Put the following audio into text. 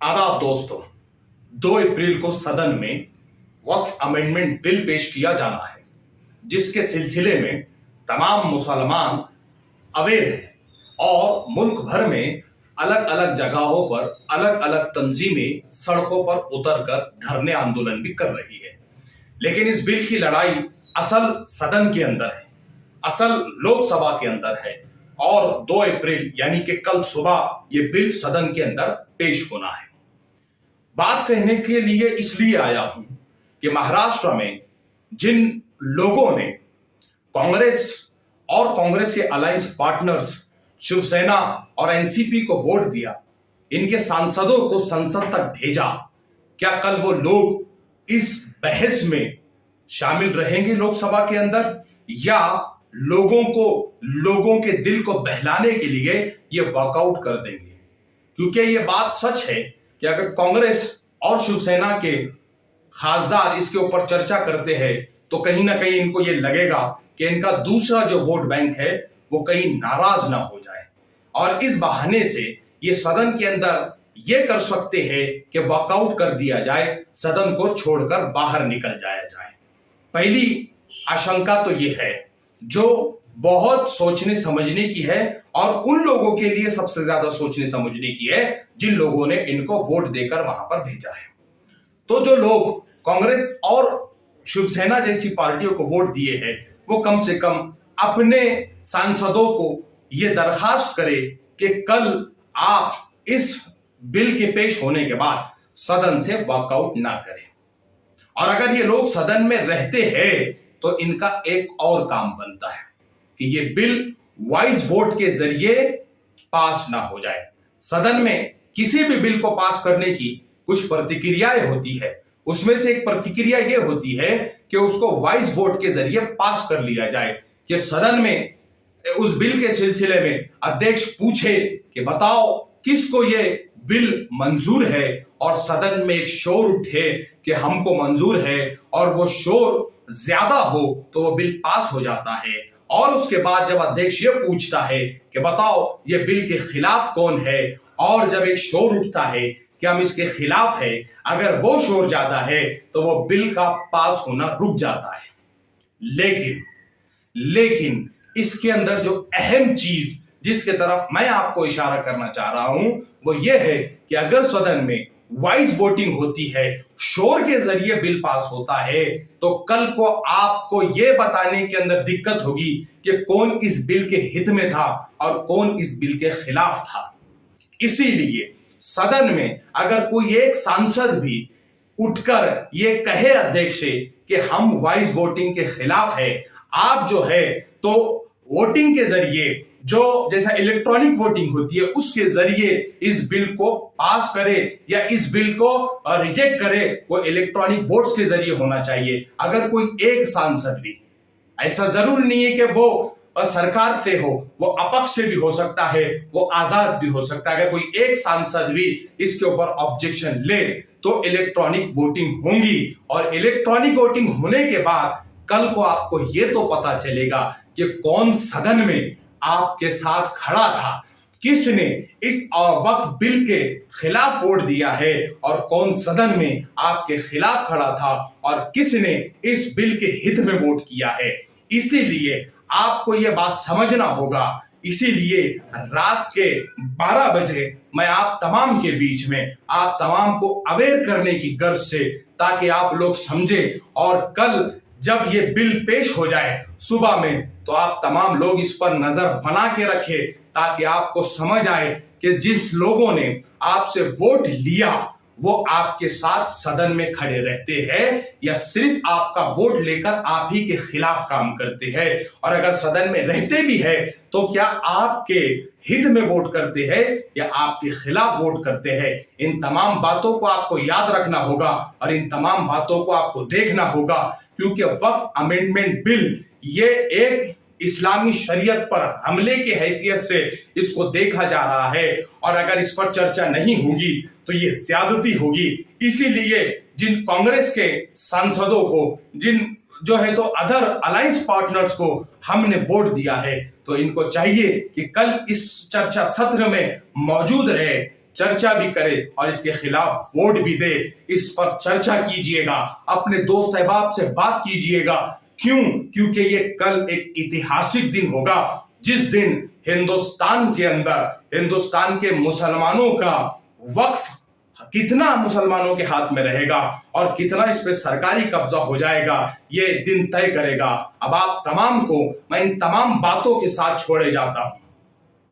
आदाब दोस्तों, 2 अप्रैल को सदन में वक्फ अमेंडमेंट बिल पेश किया जाना है, जिसके सिलसिले में तमाम मुसलमान अवेयर हैं और मुल्क भर में अलग अलग जगहों पर अलग अलग तंजीमें सड़कों पर उतरकर धरने आंदोलन भी कर रही है। लेकिन इस बिल की लड़ाई असल सदन के अंदर है, असल लोकसभा के अंदर है और 2 अप्रैल यानी कि कल सुबह ये बिल सदन के अंदर पेश होना है। बात कहने के लिए इसलिए आया हूं कि महाराष्ट्र में जिन लोगों ने कांग्रेस और कांग्रेस के अलायंस पार्टनर्स शिवसेना और एनसीपी को वोट दिया, इनके सांसदों को संसद तक भेजा, क्या कल वो लोग इस बहस में शामिल रहेंगे लोकसभा के अंदर, या लोगों के दिल को बहलाने के लिए ये वॉकआउट कर देंगे? क्योंकि ये बात सच है कि अगर कांग्रेस और शिवसेना के खासदार इसके ऊपर चर्चा करते हैं तो कहीं ना कहीं इनको ये लगेगा कि इनका दूसरा जो वोट बैंक है वो कहीं नाराज ना हो जाए, और इस बहाने से ये सदन के अंदर ये कर सकते हैं कि वॉकआउट कर दिया जाए, सदन को छोड़कर बाहर निकल जाया जाए। पहली आशंका तो ये है जो बहुत सोचने समझने की है, और उन लोगों के लिए सबसे ज्यादा सोचने समझने की है जिन लोगों ने इनको वोट देकर वहां पर भेजा है। तो जो लोग कांग्रेस और शिवसेना जैसी पार्टियों को वोट दिए हैं वो कम से कम अपने सांसदों को यह दरखास्त करे कि कल आप इस बिल के पेश होने के बाद सदन से वॉकआउट ना करें। और अगर ये लोग सदन में रहते हैं तो इनका एक और काम बनता है कि ये बिल वॉइस वोट के जरिए पास ना हो जाए। सदन में किसी भी बिल को पास करने की कुछ प्रतिक्रियाएं होती है, उसमें से एक प्रतिक्रिया यह होती है कि उसको वॉइस वोट के जरिए पास कर लिया जाए, कि सदन में उस बिल के सिलसिले में अध्यक्ष पूछे कि बताओ किसको ये बिल मंजूर है, और सदन में एक शोर उठे कि हमको मंजूर है, और वो शोर ज्यादा हो तो वो बिल पास हो जाता है। और उसके बाद जब अध्यक्ष ये पूछता है कि बताओ ये बिल के खिलाफ कौन है, और जब एक शोर उठता है कि हम इसके खिलाफ है, अगर वो शोर ज्यादा है तो वो बिल का पास होना रुक जाता है। लेकिन इसके अंदर जो अहम चीज जिसके तरफ मैं आपको इशारा करना चाह रहा हूं वो ये है कि अगर सदन में वॉइस वोटिंग होती है, शोर के जरिए बिल पास होता है, तो कल को आपको यह बताने के अंदर दिक्कत होगी कि कौन इस बिल के हित में था और कौन इस बिल के खिलाफ था। इसीलिए सदन में अगर कोई एक सांसद भी उठकर ये कहे अध्यक्ष से कि हम वॉइस वोटिंग के खिलाफ है, आप जो है तो वोटिंग के जरिए जो जैसा इलेक्ट्रॉनिक वोटिंग होती है उसके जरिए इस बिल को पास करे या इस बिल को रिजेक्ट करे, वो इलेक्ट्रॉनिक वोट्स के जरिए होना चाहिए। अगर कोई एक सांसद भी, ऐसा जरूर नहीं है कि वो सरकार से हो, वो अपक्ष से भी हो सकता है, वो आजाद भी हो सकता है, अगर कोई एक सांसद भी इसके ऊपर ऑब्जेक्शन ले तो इलेक्ट्रॉनिक वोटिंग होगी, और इलेक्ट्रॉनिक वोटिंग होने के बाद कल को आपको यह तो पता चलेगा कि कौन सदन में आपके साथ खड़ा था, किसने इस वक्फ बिल के खिलाफ वोट दिया है, और कौन सदन में आपके खिलाफ खड़ा था और किसने इस बिल के हित में वोट किया है। इसीलिए आपको यह बात समझना होगा। इसीलिए रात के 12 बजे मैं आप तमाम के बीच में आप तमाम को अवेयर करने की गर्ज से, ताकि आप लोग समझे और कल जब ये बिल पेश हो जाए सुबह में तो आप तमाम लोग इस पर नजर बना के रखें, ताकि आपको समझ आए कि जिस लोगों ने आपसे वोट लिया वो आपके साथ सदन में खड़े रहते हैं या सिर्फ आपका वोट लेकर आप ही के खिलाफ काम करते हैं, और अगर सदन में रहते भी है तो क्या आपके हित में वोट करते हैं या आपके खिलाफ वोट करते हैं। इन तमाम बातों को आपको याद रखना होगा और इन तमाम बातों को आपको देखना होगा, क्योंकि वक्फ अमेंडमेंट बिल ये एक इस्लामी शरीयत पर हमले की हैसियत से इसको देखा जा रहा है, और अगर इस पर चर्चा नहीं होगी तो ये ज्यादती होगी। इसीलिए जिन कांग्रेस के सांसदों को, जिन जो है तो अदर अलायंस पार्टनर्स को हमने वोट दिया है, तो इनको चाहिए कि कल इस चर्चा सत्र में मौजूद रहे, चर्चा भी करे और इसके खिलाफ वोट भी दे। इस पर चर्चा कीजिएगा, अपने दोस्त अहबाब से बात कीजिएगा। क्यों? क्योंकि ये कल एक ऐतिहासिक दिन होगा, जिस दिन हिंदुस्तान के अंदर हिंदुस्तान के मुसलमानों का वक्फ कितना मुसलमानों के हाथ में रहेगा और कितना इस पे सरकारी कब्जा हो जाएगा, ये दिन तय करेगा। अब आप तमाम को मैं इन तमाम बातों के साथ छोड़े जाता हूं।